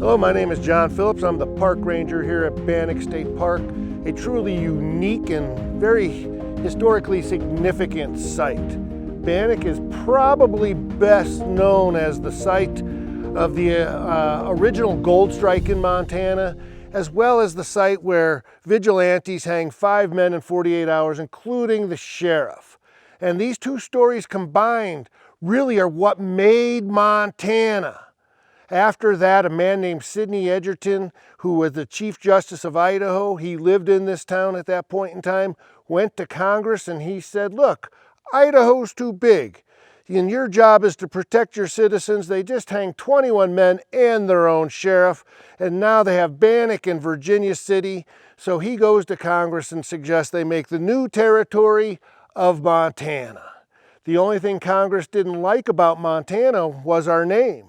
Hello, my name is John Phillips. I'm the park ranger here at Bannack State Park, a truly unique and very historically significant site. Bannack is probably best known as the site of the original gold strike in Montana, as well as the site where vigilantes hang 5 men in 48 hours, including the sheriff. And these two stories combined really are what made Montana. After that, a man named Sidney Edgerton, who was the Chief Justice of Idaho, he lived in this town at that point in time, went to Congress and he said, look, Idaho's too big. And your job is to protect your citizens. They just hang 21 men and their own sheriff. And now they have Bannack in Virginia City. So he goes to Congress and suggests they make the new territory of Montana. The only thing Congress didn't like about Montana was our name.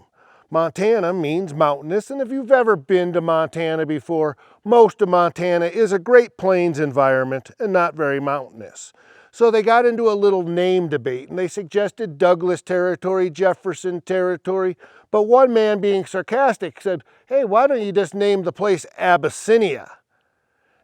Montana means mountainous, and if you've ever been to Montana before, most of Montana is a Great Plains environment and not very mountainous. So they got into a little name debate, and they suggested Douglas Territory, Jefferson Territory, but one man, being sarcastic, said, hey, why don't you just name the place Abyssinia?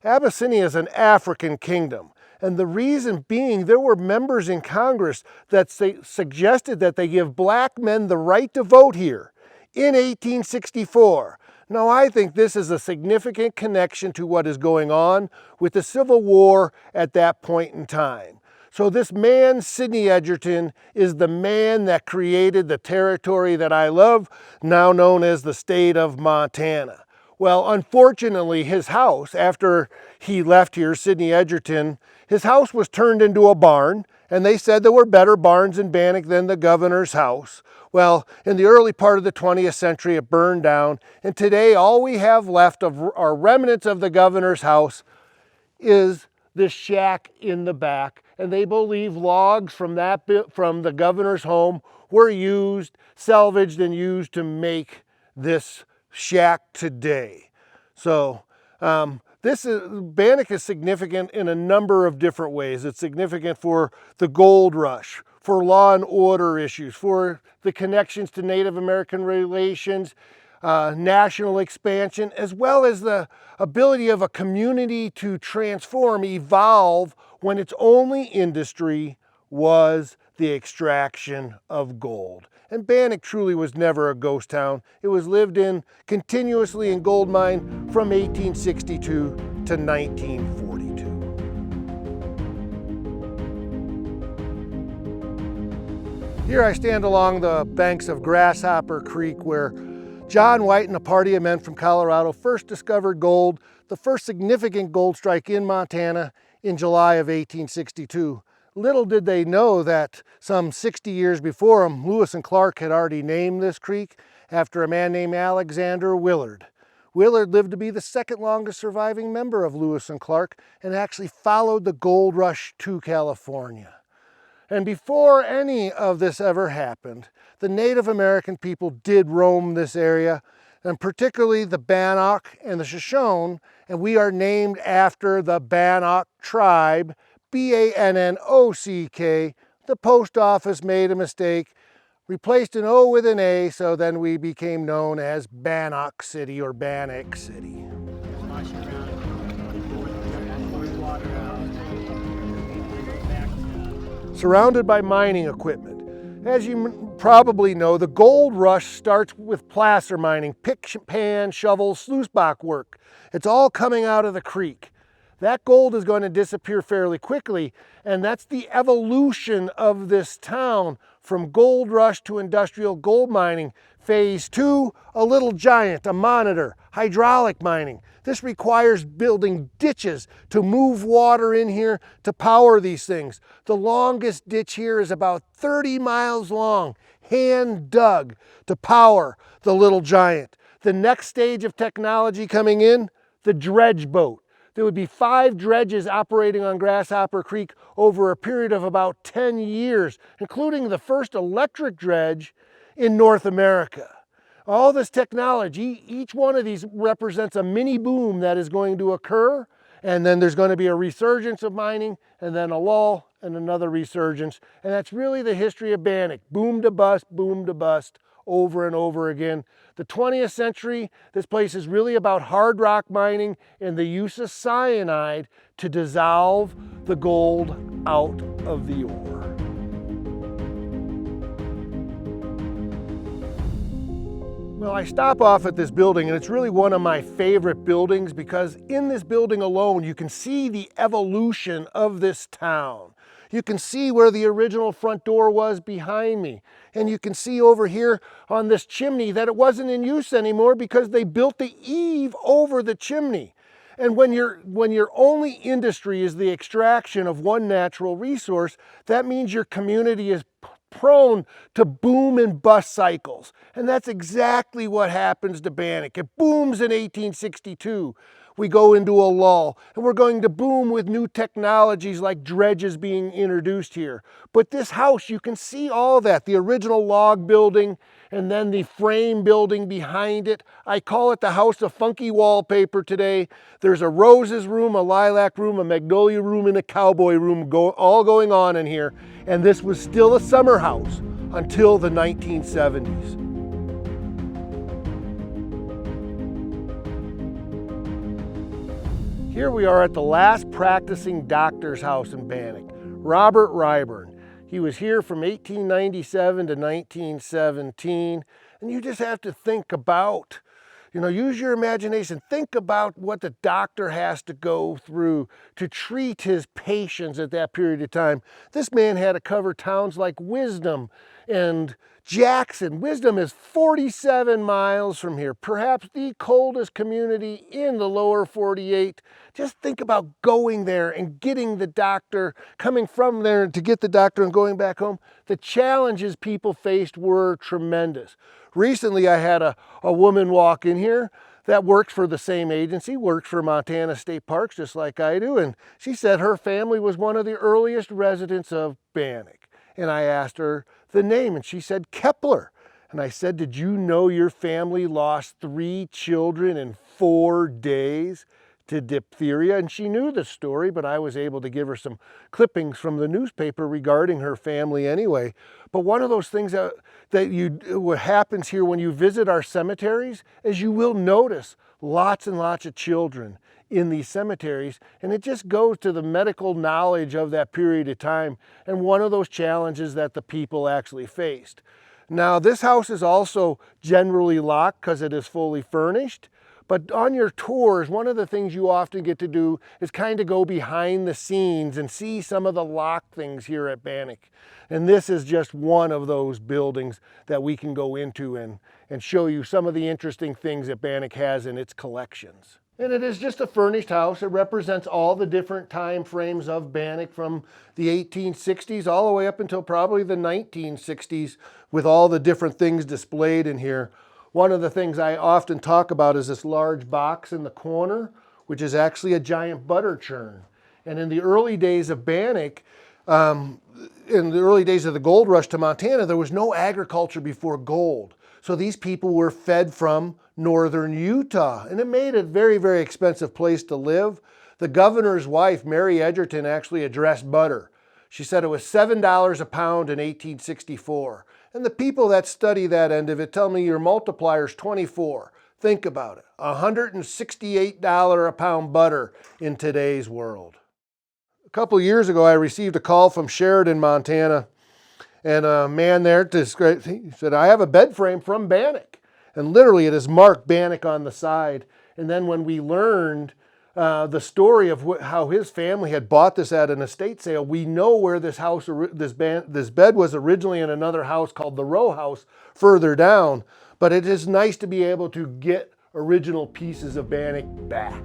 Abyssinia is an African kingdom. And the reason being, there were members in Congress that suggested that they give black men the right to vote here in 1864. Now, I think this is a significant connection to what is going on with the Civil War at that point in time. So this man, Sidney Edgerton, is the man that created the territory that I love, now known as the state of Montana. Well, unfortunately, his house, after he left here, Sidney Edgerton, his house was turned into a barn, and they said there were better barns in Bannack than the governor's house. Well, in the early part of the 20th century, it burned down, and today all we have left of our remnants of the governor's house is this shack in the back, and they believe logs from the governor's home were salvaged and used to make this shack today. So Bannack is significant in a number of different ways. It's significant for the gold rush, for law and order issues, for the connections to Native American relations, national expansion, as well as the ability of a community to transform, evolve, when its only industry was the extraction of gold. And Bannack truly was never a ghost town. It was lived in continuously in gold mine from 1862 to 1942. Here I stand along the banks of Grasshopper Creek, where John White and a party of men from Colorado first discovered gold, the first significant gold strike in Montana, in July of 1862. Little did they know that some 60 years before them, Lewis and Clark had already named this creek after a man named Alexander Willard. Willard lived to be the second longest surviving member of Lewis and Clark and actually followed the gold rush to California. And before any of this ever happened, the Native American people did roam this area, and particularly the Bannock and the Shoshone, and we are named after the Bannock tribe, B-A-N-N-O-C-K. The post office made a mistake, replaced an O with an A, so then we became known as Bannack City or Bannack City. Surrounded by mining equipment. As you probably know, the gold rush starts with placer mining, pick, pan, shovel, sluice box work. It's all coming out of the creek. That gold is going to disappear fairly quickly, and that's the evolution of this town from gold rush to industrial gold mining. Phase 2, a little giant, a monitor, hydraulic mining. This requires building ditches to move water in here to power these things. The longest ditch here is about 30 miles long, hand dug to power the little giant. The next stage of technology coming in, the dredge boat. There would be 5 dredges operating on Grasshopper Creek over a period of about 10 years, including the first electric dredge in North America. All this technology, each one of these represents a mini boom that is going to occur, and then there's going to be a resurgence of mining, and then a lull, and another resurgence. And that's really the history of Bannack. Boom to bust, over and over again. The 20th century, this place is really about hard rock mining and the use of cyanide to dissolve the gold out of the ore. Well, I stop off at this building, and it's really one of my favorite buildings because in this building alone, you can see the evolution of this town. You can see where the original front door was behind me. And you can see over here on this chimney that it wasn't in use anymore because they built the eave over the chimney. And when your only industry is the extraction of one natural resource, that means your community is prone to boom and bust cycles. And that's exactly what happens to Bannack. It booms in 1862. We go into a lull, and we're going to boom with new technologies like dredges being introduced here. But this house, you can see all that, the original log building and then the frame building behind it. I call it the house of funky wallpaper today. There's a roses room, a lilac room, a magnolia room, and a cowboy room all going on in here. And this was still a summer house until the 1970s. Here we are at the last practicing doctor's house in Bannack, Robert Ryburn. He was here from 1897 to 1917, and you just have to think about, use your imagination. Think about what the doctor has to go through to treat his patients at that period of time. This man had to cover towns like Wisdom and Jackson. Wisdom is 47 miles from here, perhaps the coldest community in the lower 48. Just think about going there and getting the doctor, coming from there to get the doctor and going back home. The challenges people faced were tremendous. Recently, I had a woman walk in here that works for the same agency, works for Montana State Parks just like I do, and she said her family was one of the earliest residents of Bannack. And I asked her the name, and she said Kepler. And I said, did you know your family lost 3 children in 4 days to diphtheria? And she knew the story, but I was able to give her some clippings from the newspaper regarding her family anyway. But one of those things what happens here when you visit our cemeteries is you will notice lots and lots of children in these cemeteries, and it just goes to the medical knowledge of that period of time and one of those challenges that the people actually faced. Now, this house is also generally locked because it is fully furnished, but on your tours, one of the things you often get to do is kind of go behind the scenes and see some of the locked things here at Bannack. And this is just one of those buildings that we can go into and show you some of the interesting things that Bannack has in its collections. And it is just a furnished house. It represents all the different time frames of Bannack from the 1860s all the way up until probably the 1960s with all the different things displayed in here. One of the things I often talk about is this large box in the corner, which is actually a giant butter churn. And in the early days of Bannack, in the early days of the gold rush to Montana, there was no agriculture before gold. So these people were fed from northern Utah, and it made it a very, very expensive place to live. The governor's wife, Mary Edgerton, actually addressed butter. She said it was $7 a pound in 1864. And the people that study that end of it tell me your multiplier's 24. Think about it, $168 a pound butter in today's world. A couple years ago, I received a call from Sheridan, Montana, and a man there described, he said, I have a bed frame from Bannack. And literally it is marked Bannack on the side. And then when we learned the story of how his family had bought this at an estate sale, we know where this bed was originally in another house called the row house further down. But it is nice to be able to get original pieces of Bannack back.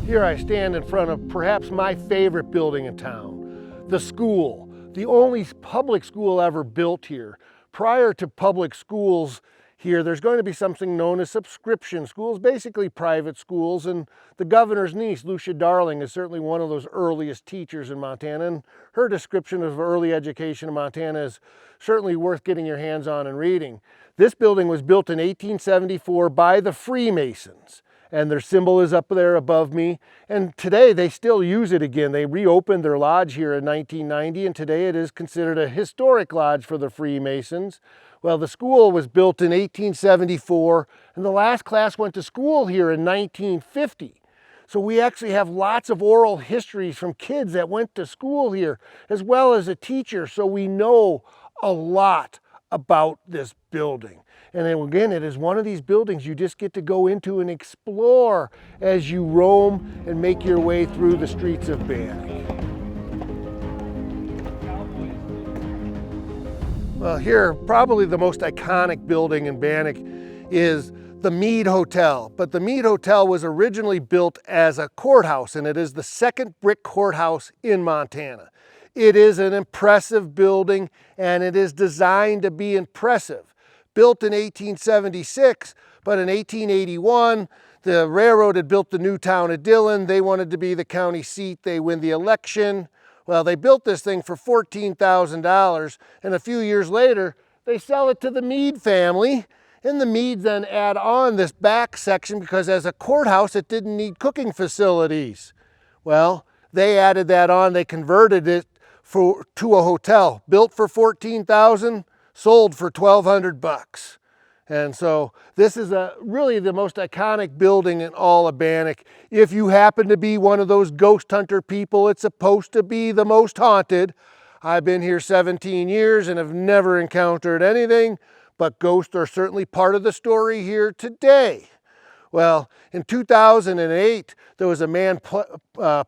Here I stand in front of perhaps my favorite building in town, the school, the only public school ever built here. Prior to public schools here, there's going to be something known as subscription schools, basically private schools, and the governor's niece, Lucia Darling, is certainly one of those earliest teachers in Montana, and her description of early education in Montana is certainly worth getting your hands on and reading. This building was built in 1874 by the Freemasons. and their symbol is up there above me. And today they still use it again. They reopened their lodge here in 1990, and today it is considered a historic lodge for the Freemasons. Well, the school was built in 1874, and the last class went to school here in 1950. So we actually have lots of oral histories from kids that went to school here, as well as a teacher, so we know a lot about this building. And then again, it is one of these buildings you just get to go into and explore as you roam and make your way through the streets of Bannack. Well, here, probably the most iconic building in Bannack is the Mead Hotel. But the Mead Hotel was originally built as a courthouse, and it is the second brick courthouse in Montana. It is an impressive building, and it is designed to be impressive. Built in 1876, but in 1881, the railroad had built the new town of Dillon. They wanted to be the county seat. They win the election. Well, they built this thing for $14,000, and a few years later, they sell it to the Mead family. And the Meads then add on this back section because as a courthouse, it didn't need cooking facilities. Well, they added that on. They converted it to a hotel. Built for $14,000, sold for $1,200. And so this is really the most iconic building in all of Bannack. If you happen to be one of those ghost hunter people, it's supposed to be the most haunted. I've been here 17 years and have never encountered anything, but ghosts are certainly part of the story here today. Well, in 2008, there was a man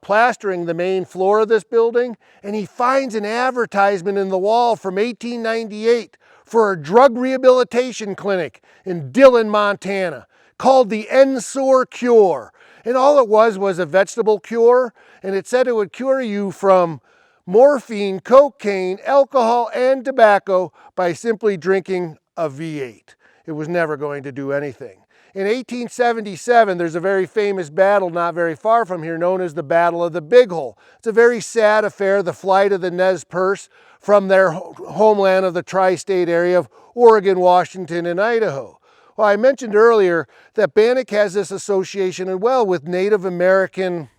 plastering the main floor of this building, and he finds an advertisement in the wall from 1898 for a drug rehabilitation clinic in Dillon, Montana, called the Ensor Cure. And all it was a vegetable cure, and it said it would cure you from morphine, cocaine, alcohol, and tobacco by simply drinking a V8. It was never going to do anything. In 1877, there's a very famous battle not very far from here known as the Battle of the Big Hole. It's a very sad affair, the flight of the Nez Perce from their homeland of the tri-state area of Oregon, Washington, and Idaho. Well, I mentioned earlier that Bannack has this association as well with Native American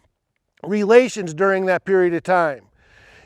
relations during that period of time.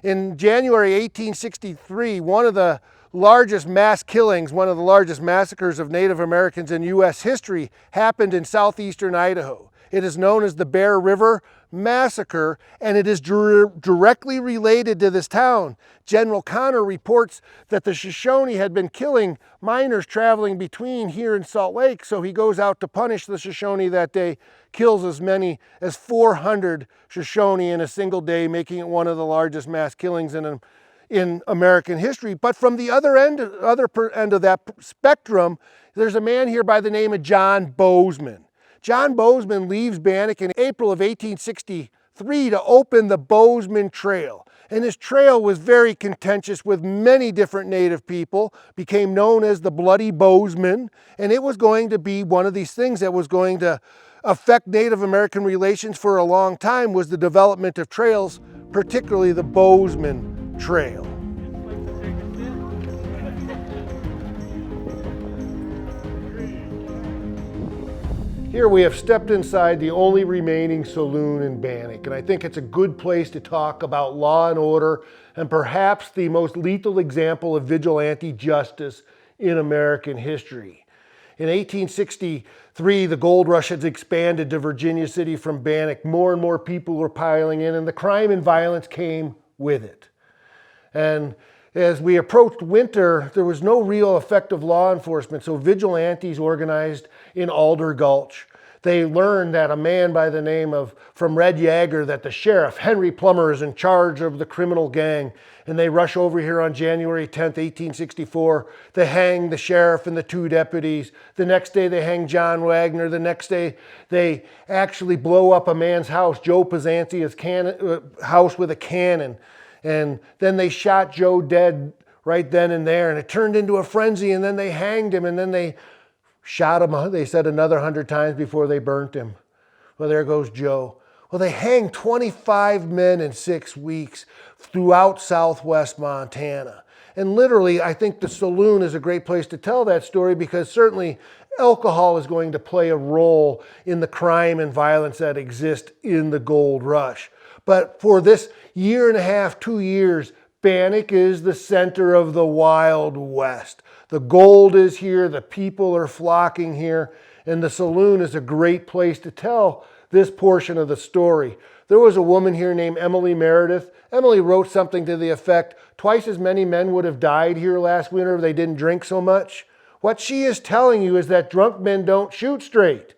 In January 1863, one of the largest mass killings, one of the largest massacres of Native Americans in U.S. history happened in southeastern Idaho. It is known as the Bear River Massacre, and it is directly related to this town. General Connor reports that the Shoshone had been killing miners traveling between here and Salt Lake, so he goes out to punish the Shoshone that day, kills as many as 400 Shoshone in a single day, making it one of the largest mass killings in American history. But from the other end of that spectrum, there's a man here by the name of John Bozeman. John Bozeman leaves Bannack in April of 1863 to open the Bozeman Trail. And this trail was very contentious with many different Native people, became known as the Bloody Bozeman, and it was going to be one of these things that was going to affect Native American relations for a long time, was the development of trails, particularly the Bozeman Trail. Here we have stepped inside the only remaining saloon in Bannack, and I think it's a good place to talk about law and order and perhaps the most lethal example of vigilante justice in American history. In 1863, the gold rush had expanded to Virginia City from Bannack. More and more people were piling in, and the crime and violence came with it. And as we approached winter, there was no real effective law enforcement, so vigilantes organized in Alder Gulch. They learned that a man by the name of, from Red Yager, that the sheriff, Henry Plummer, is in charge of the criminal gang. And they rush over here on January 10th, 1864. They hang the sheriff and the two deputies. The next day they hang John Wagner. The next day they actually blow up a man's house, Joe Pazanti's house, with a cannon. And then they shot Joe dead right then and there, and it turned into a frenzy, and then they hanged him, and then they shot him, they said, another 100 times before they burnt him. Well, there goes Joe. Well, they hanged 25 men in 6 weeks throughout southwest Montana. And literally, I think the Saloon is a great place to tell that story, because certainly alcohol is going to play a role in the crime and violence that exist in the gold rush. But for this year and a half, 2 years, Bannack is the center of the Wild West. The gold is here, the people are flocking here, and the Saloon is a great place to tell this portion of the story. There was a woman here named Emily Meredith. Emily wrote something to the effect, twice as many men would have died here last winter if they didn't drink so much. What she is telling you is that drunk men don't shoot straight,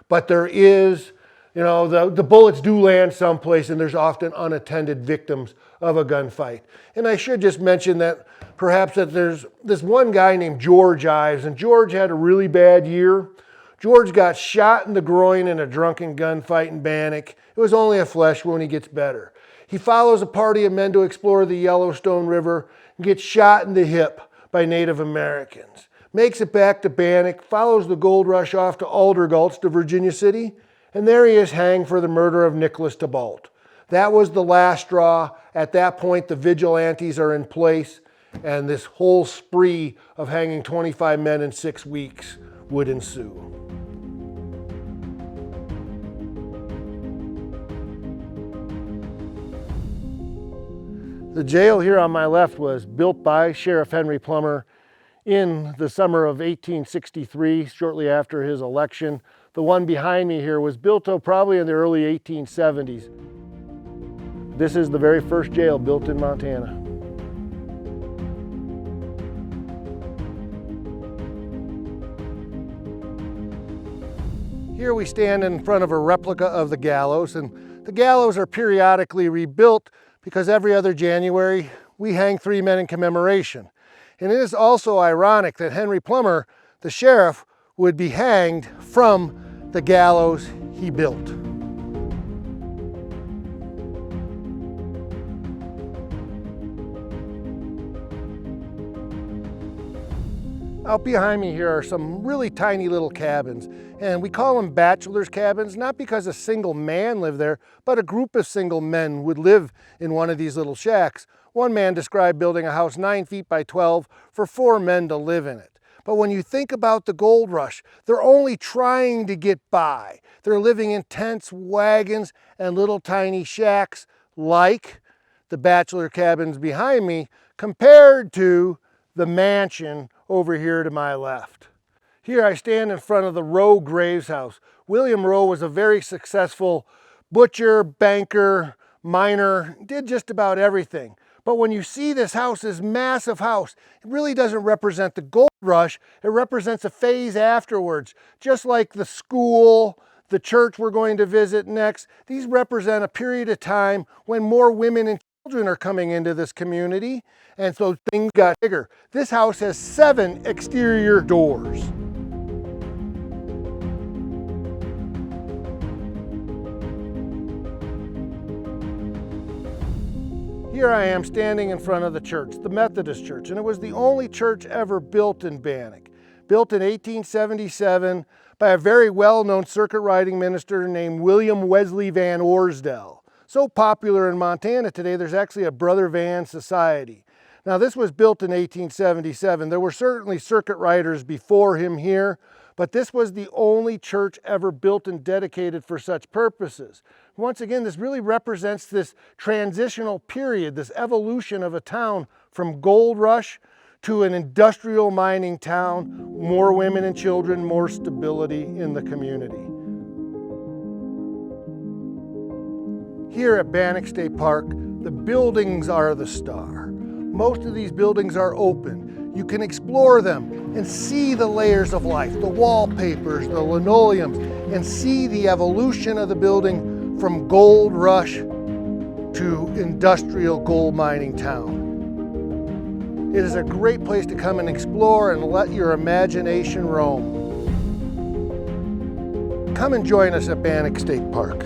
but there is, the bullets do land someplace, and there's often unattended victims of a gunfight. And I should just mention that perhaps that there's this one guy named George Ives, and George had a really bad year. George got shot in the groin in a drunken gunfight in Bannack. It was only a flesh wound. He gets better. He follows a party of men to explore the Yellowstone River and gets shot in the hip by Native Americans. Makes it back to Bannack, follows the gold rush off to Alder Gulch to Virginia City, and there he is hanged for the murder of Nicholas Thibault. That was the last straw. At that point, the vigilantes are in place, and this whole spree of hanging 25 men in 6 weeks would ensue. The jail here on my left was built by Sheriff Henry Plummer in the summer of 1863, shortly after his election. The one behind me here was built probably in the early 1870s. This is the very first jail built in Montana. Here we stand in front of a replica of the Gallows, and the Gallows are periodically rebuilt because every other January we hang 3 men in commemoration. And it is also ironic that Henry Plummer, the sheriff, would be hanged from the gallows he built. Out behind me here are some really tiny little cabins, and we call them bachelor's cabins, not because a single man lived there, but a group of single men would live in one of these little shacks. One man described building a house 9 feet by 12 for 4 men to live in it. But when you think about the gold rush, they're only trying to get by. They're living in tents, wagons, and little tiny shacks like the bachelor cabins behind me, compared to the mansion over here to my left. Here I stand in front of the Rowe Graves house. William Rowe was a very successful butcher, banker, miner, did just about everything. But when you see this house, this massive house, it really doesn't represent the gold rush. It represents a phase afterwards. Just like the school, the church we're going to visit next, these represent a period of time when more women and children are coming into this community, and so things got bigger. This house has 7 exterior doors. Here I am standing in front of the church, the Methodist Church, and it was the only church ever built in Bannack. Built in 1877 by a very well-known circuit riding minister named William Wesley Van Orsdell. So popular in Montana today, there's actually a Brother Van Society. Now this was built in 1877. There were certainly circuit riders before him here, but this was the only church ever built and dedicated for such purposes. Once again, this really represents this transitional period, this evolution of a town from gold rush to an industrial mining town, more women and children, more stability in the community. Here at Bannack State Park, the buildings are the star. Most of these buildings are open. You can explore them and see the layers of life, the wallpapers, the linoleums, and see the evolution of the building from gold rush to industrial gold mining town. It is a great place to come and explore and let your imagination roam. Come and join us at Bannack State Park.